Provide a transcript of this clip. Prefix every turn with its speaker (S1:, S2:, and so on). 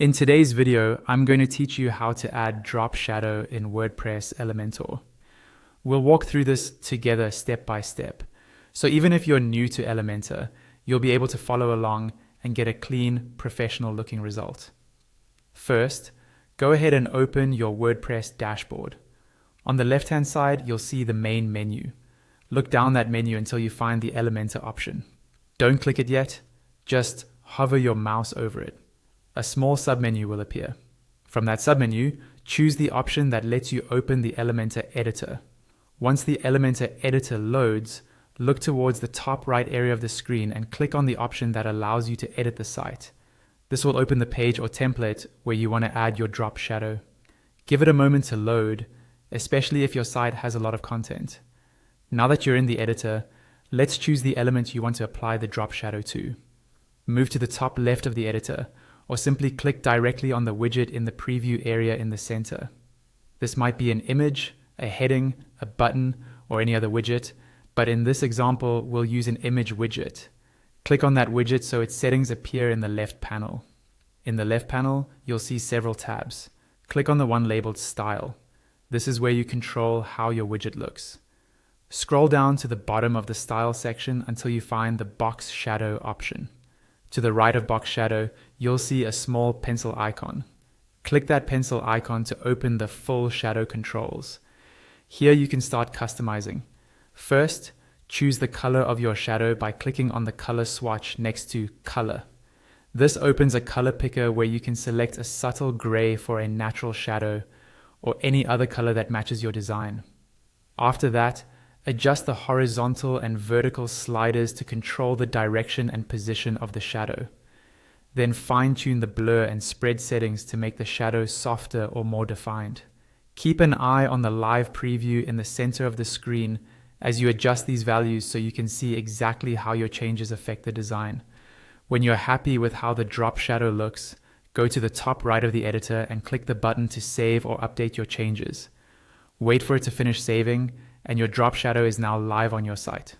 S1: In today's video, I'm going to teach you how to add drop shadow in WordPress Elementor. We'll walk through this together step by step. So even if you're new to Elementor, you'll be able to follow along and get a clean, professional looking result. First, go ahead and open your WordPress dashboard. On the left-hand side, you'll see the main menu. Look down that menu until you find the Elementor option. Don't click it yet, just hover your mouse over it. A small submenu will appear. From that submenu, choose the option that lets you open the Elementor editor. Once the Elementor editor loads, look towards the top right area of the screen and click on the option that allows you to edit the site. This will open the page or template where you want to add your drop shadow. Give it a moment to load, especially if your site has a lot of content. Now that you're in the editor, let's choose the element you want to apply the drop shadow to. Move to the top left of the editor, or simply click directly on the widget in the preview area in the center. This might be an image, a heading, a button, or any other widget, but in this example, we'll use an image widget. Click on that widget so its settings appear in the left panel. In the left panel, you'll see several tabs. Click on the one labeled Style. This is where you control how your widget looks. Scroll down to the bottom of the Style section until you find the Box Shadow option. To the right of Box Shadow, you'll see a small pencil icon. Click that pencil icon to open the full shadow controls. Here you can start customizing. First, choose the color of your shadow by clicking on the color swatch next to Color. This opens a color picker where you can select a subtle gray for a natural shadow or any other color that matches your design. After that, adjust the horizontal and vertical sliders to control the direction and position of the shadow. Then fine-tune the blur and spread settings to make the shadow softer or more defined. Keep an eye on the live preview in the center of the screen as you adjust these values so you can see exactly how your changes affect the design. When you're happy with how the drop shadow looks, go to the top right of the editor and click the button to save or update your changes. Wait for it to finish saving, and your drop shadow is now live on your site.